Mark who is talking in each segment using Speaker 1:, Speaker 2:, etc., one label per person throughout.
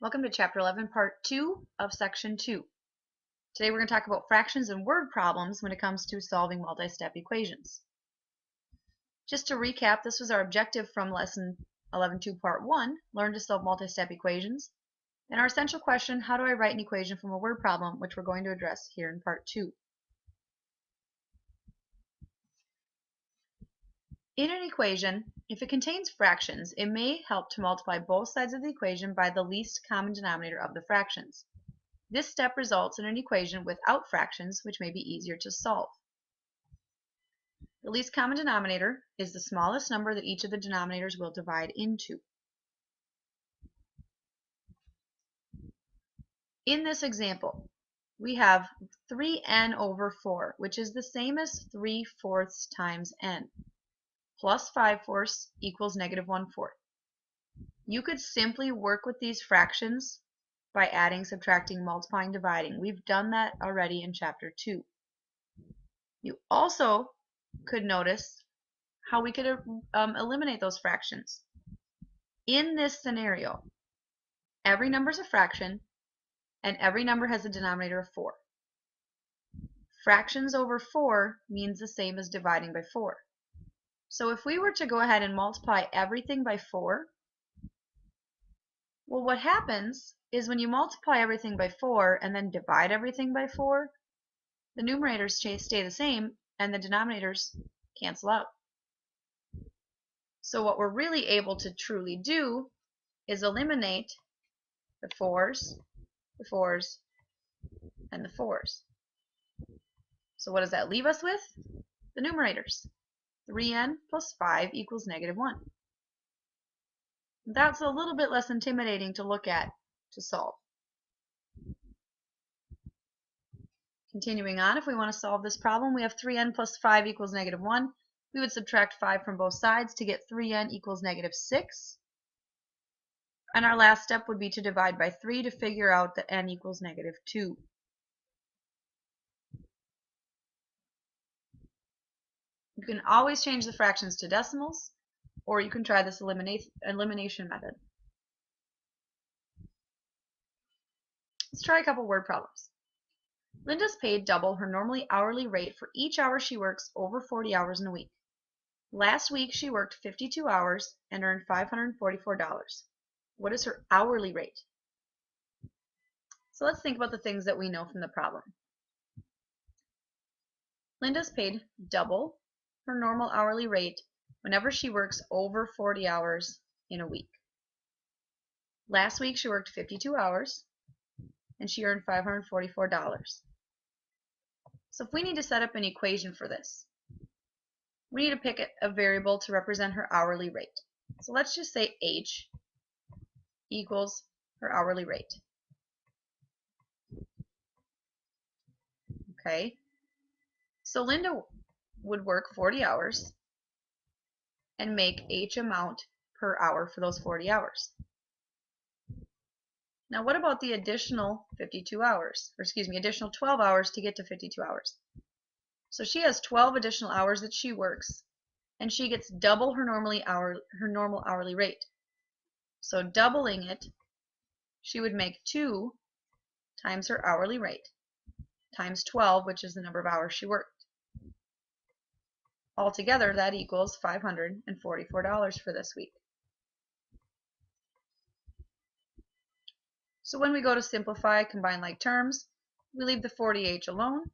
Speaker 1: Welcome to Chapter 11, Part 2 of Section 2. Today we're going to talk about fractions and word problems when it comes to solving multi-step equations. Just to recap, this was our objective from Lesson 11.2, Part 1, learn to solve multi-step equations. And our essential question, how do I write an equation from a word problem, which we're going to address here in Part 2. In an equation, if it contains fractions, it may help to multiply both sides of the equation by the least common denominator of the fractions. This step results in an equation without fractions, which may be easier to solve. The least common denominator is the smallest number that each of the denominators will divide into. In this example, we have 3n over 4, which is the same as 3/4 times n, plus 5/4 equals negative 1/4. You could simply work with these fractions by adding, subtracting, multiplying, dividing. We've done that already in Chapter 2. You also could notice how we could eliminate those fractions. In this scenario, every number is a fraction, and every number has a denominator of 4. Fractions over 4 means the same as dividing by 4. So if we were to go ahead and multiply everything by 4, well, what happens is when you multiply everything by 4 and then divide everything by 4, the numerators stay the same and the denominators cancel out. So what we're really able to truly do is eliminate the 4s, the 4s, and the 4s. So what does that leave us with? The numerators. 3n plus 5 equals negative 1. That's a little bit less intimidating to look at to solve. Continuing on, if we want to solve this problem, we have 3n plus 5 equals negative 1. We would subtract 5 from both sides to get 3n equals negative 6. And our last step would be to divide by 3 to figure out that n equals negative 2. You can always change the fractions to decimals, or you can try this elimination method. Let's try a couple word problems. Linda's paid double her normally hourly rate for each hour she works over 40 hours in a week. Last week she worked 52 hours and earned $544. What is her hourly rate? So let's think about the things that we know from the problem. Linda's paid double her normal hourly rate whenever she works over 40 hours in a week. Last week she worked 52 hours and she earned $544. So if we need to set up an equation for this, we need to pick a variable to represent her hourly rate. So let's just say h equals her hourly rate. Okay, so Linda would work 40 hours and make h amount per hour for those 40 hours. Now what about the additional 52 hours, or excuse me, additional 12 hours to get to 52 hours? So she has 12 additional hours that she works, and she gets double her normal hourly rate. So doubling it, she would make 2 times her hourly rate times 12, which is the number of hours she worked. Altogether, that equals $544 for this week. So when we go to simplify, combine like terms, we leave the 40h alone.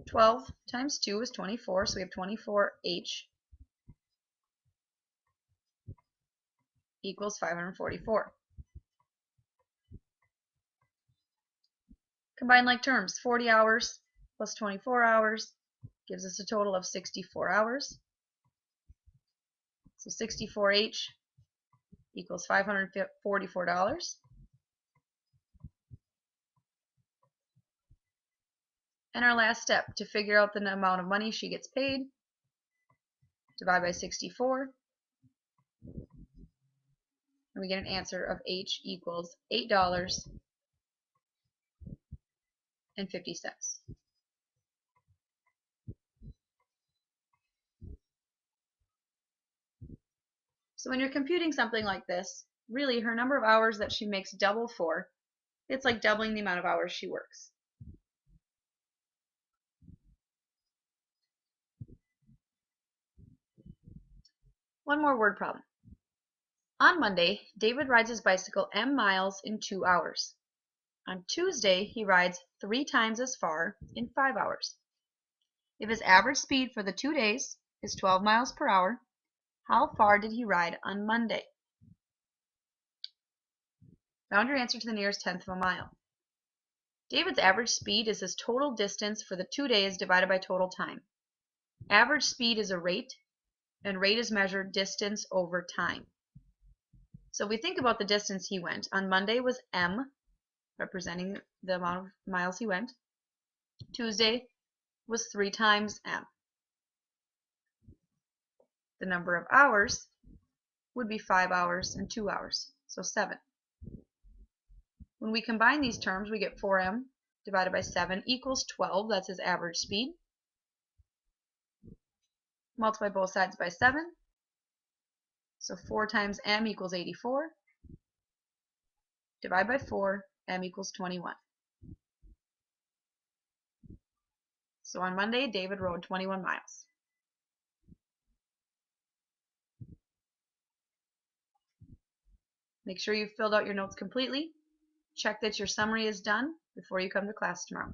Speaker 1: 12 times 2 is 24, so we have 24h equals 544. Combine like terms, 40 hours plus 24 hours gives us a total of 64 hours. So 64h equals $544. And our last step, to figure out the amount of money she gets paid, divide by 64, and we get an answer of h equals $8.50. So when you're computing something like this, really her number of hours that she makes double for. It's like doubling the amount of hours she works. One more word problem. On Monday, David rides his bicycle m miles in 2 hours. On Tuesday, he rides 3 times as far in 5 hours. If his average speed for the 2 days is 12 miles per hour, how far did he ride on Monday? Round your answer to the nearest tenth of a mile. David's average speed is his total distance for the 2 days divided by total time. Average speed is a rate, and rate is measured distance over time. So if we think about the distance he went, on Monday was m, representing the amount of miles he went. Tuesday was 3 times m. The number of hours would be 5 hours and 2 hours, so 7. When we combine these terms, we get 4m divided by 7 equals 12. That's his average speed. Multiply both sides by 7. So 4 times m equals 84. Divide by 4, m equals 21. So on Monday, David rode 21 miles. Make sure you've filled out your notes completely. Check that your summary is done before you come to class tomorrow.